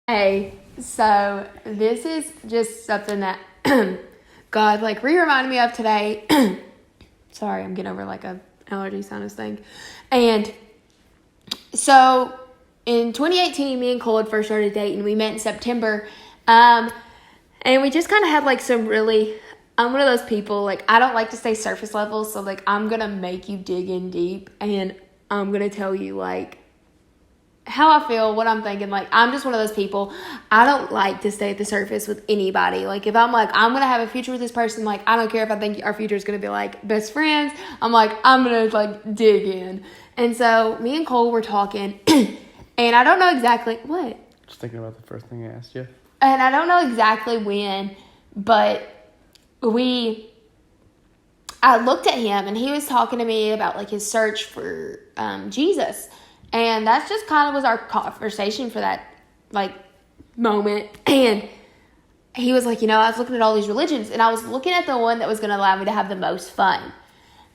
Hey, so this is just something that God reminded me of today. Sorry, I'm getting over a allergy sinus thing. And so in 2018, me and Cole had first started dating. We met in September. And we just kind of had some really, I'm one of those people, I don't like to stay surface level. So I'm going to make you dig in deep, and I'm going to tell you how I feel, what I'm thinking. I'm just one of those people. I don't like to stay at the surface with anybody. If I'm I'm going to have a future with this person, I don't care if I think our future is going to be best friends. I'm I'm going to dig in. And so me and Cole were talking and I don't know exactly what. Just thinking about the first thing I asked you. And I don't know exactly when, but I looked at him and he was talking to me about his search for Jesus. And that's just kind of was our conversation for that, moment. And he was I was looking at all these religions, and I was looking at the one that was going to allow me to have the most fun.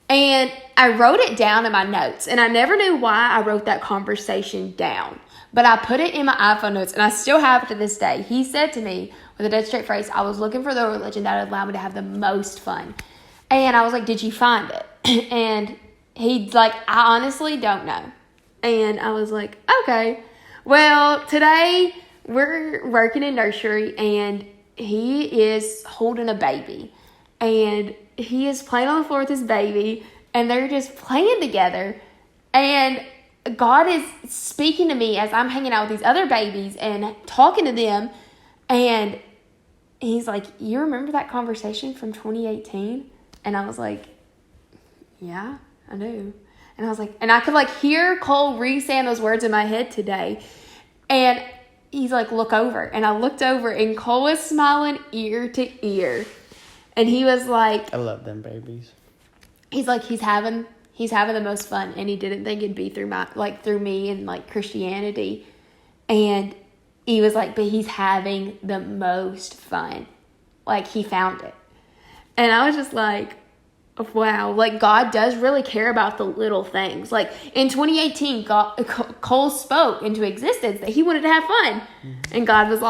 And I wrote it down in my notes, and I never knew why I wrote that conversation down. But I put it in my iPhone notes, and I still have it to this day. He said to me, with a dead straight face, I was looking for the religion that would allow me to have the most fun. And I was like, did you find it? And he's like, I honestly don't know. And I was like, okay. Well, today we're working in nursery, and he is holding a baby. And he is playing on the floor with his baby, and they're just playing together. And God is speaking to me as I'm hanging out with these other babies and talking to them. And he's like, you remember that conversation from 2018? And I was like, yeah, I do. And I was and I could hear Cole re-saying those words in my head today. And he's look over. And I looked over, and Cole was smiling ear to ear. And he was I love them babies. He's he's having the most fun. And he didn't think it'd be through through me and Christianity. And he was but he's having the most fun. He found it. And I was just wow, God does really care about the little things. In 2018, Cole spoke into existence that he wanted to have fun. Mm-hmm. And God was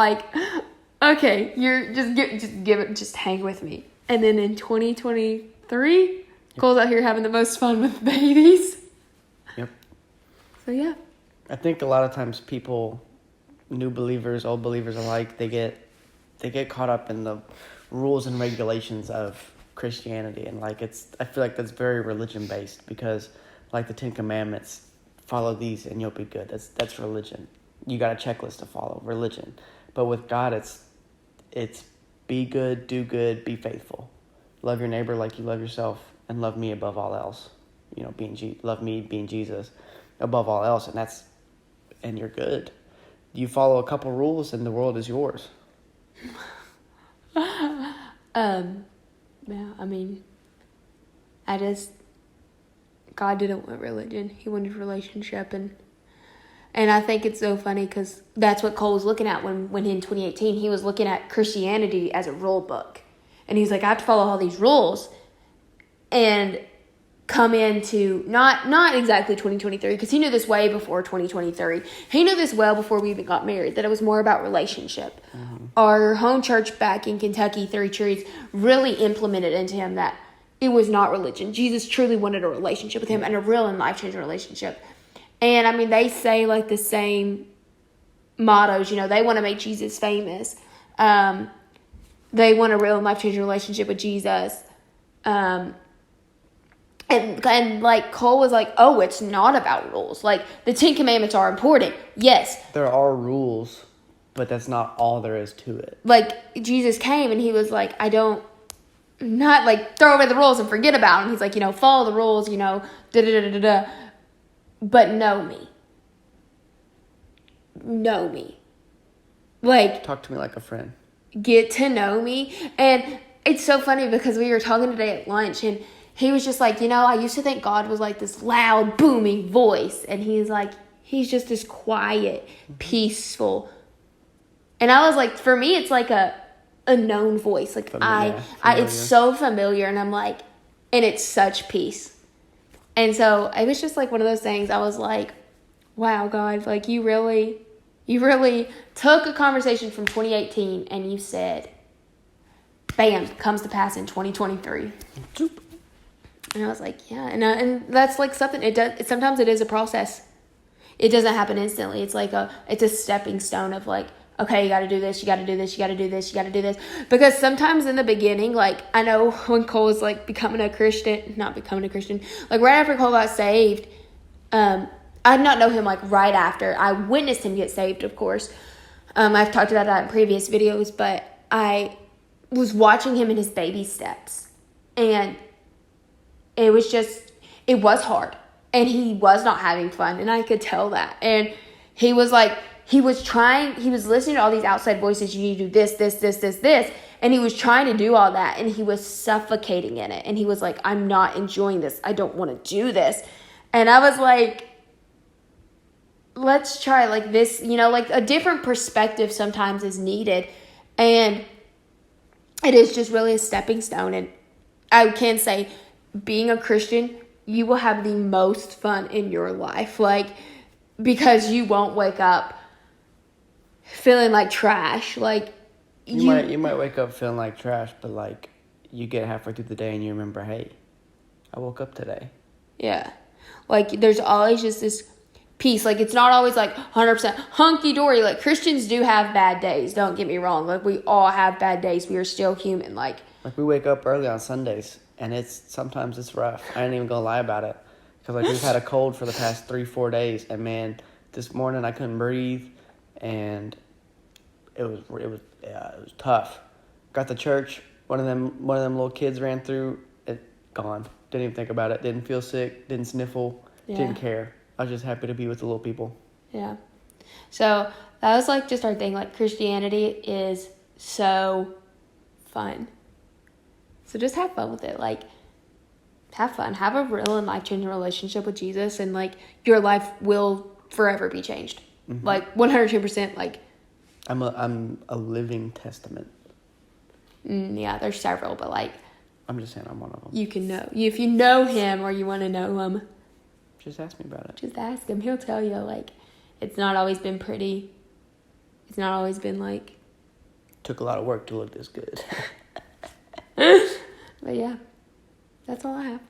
okay, you're just hang with me. And then in 2023, yep. Cole's out here having the most fun with babies. Yep. So yeah. I think a lot of times people, new believers, old believers alike, they get caught up in the rules and regulations of Christianity, and I feel that's very religion based, because the Ten Commandments, follow these and you'll be good. That's religion. You got a checklist to follow, religion. But with God, it's be good, do good, be faithful, love your neighbor like you love yourself, and love me above all else. Love me, being Jesus, above all else, and you're good. You follow a couple rules and the world is yours. Yeah, God didn't want religion. He wanted relationship. And I think it's so funny because that's what Cole was looking at when in 2018, he was looking at Christianity as a rule book. And he's I have to follow all these rules and come into not exactly 2023, because he knew this way before 2023. He knew this well before we even got married, that it was more about relationship. Mm-hmm. Our home church back in Kentucky, Three Trees, really implemented into him that it was not religion. Jesus truly wanted a relationship with him, and a real and life-changing relationship. And they say the same mottos, they want to make Jesus famous. They want a real and life-changing relationship with Jesus. And Cole was oh, it's not about rules. The Ten Commandments are important. Yes. There are rules, but that's not all there is to it. Jesus came and he was I don't, not throw away the rules and forget about them. He's follow the rules, da-da-da-da-da. But know me. Know me. Talk to me like a friend. Get to know me. And it's so funny because we were talking today at lunch, and he was just I used to think God was this loud, booming voice. And he's he's just this quiet, peaceful. And I was for me, it's a known voice. Familiar. It's so familiar. And I'm and it's such peace. And so it was just one of those things. I was wow, God, you really You really took a conversation from 2018 and you said, bam, comes to pass in 2023. And I was like, yeah. And that's like something, sometimes it is a process. It doesn't happen instantly. It's like it's a stepping stone of like, okay, you got to do this, you got to do this, you got to do this, you got to do this. Because sometimes in the beginning, like, I know when Cole was like not becoming a Christian, like right after Cole got saved, I did not know him like right after. I witnessed him get saved, of course. I've talked about that in previous videos, but I was watching him in his baby steps. And it was hard. And he was not having fun. And I could tell that. And he was like, he was listening to all these outside voices. You need to do this, this, this, this, this. And he was trying to do all that. And he was suffocating in it. And he was like, I'm not enjoying this. I don't want to do this. And I was like, let's try like this, like a different perspective sometimes is needed. And it is just really a stepping stone. And I can say, being a Christian, you will have the most fun in your life. Like, because you won't wake up feeling like trash. Like, you might wake up feeling like trash, but like you get halfway through the day and you remember, hey, I woke up today. Yeah. Like, there's always just this peace. Like, it's not always like 100% hunky-dory. Like, Christians do have bad days. Don't get me wrong. Like, we all have bad days. We are still human. Like we wake up early on Sundays, and sometimes it's rough. I ain't even gonna lie about it. Because, like, we've had a cold for the past 3-4 days, and, man, this morning I couldn't breathe, and it was tough. Got to church, one of them little kids ran through, it gone. Didn't even think about it. Didn't feel sick. Didn't sniffle. Yeah. Didn't care. I was just happy to be with the little people. Yeah. So that was like just our thing. Like, Christianity is so fun. So just have fun with it. Like, have fun. Have a real and life-changing relationship with Jesus, and like your life will forever be changed. Mm-hmm. Like 102%. Like, I'm a living testament. Yeah, there's several, but like, I'm just saying I'm one of them. You can know. If you know him or you want to know him, just ask me about it. Just ask him. He'll tell you. Like, it's not always been pretty. It's not always been like. Took a lot of work to look this good. But yeah, that's all I have.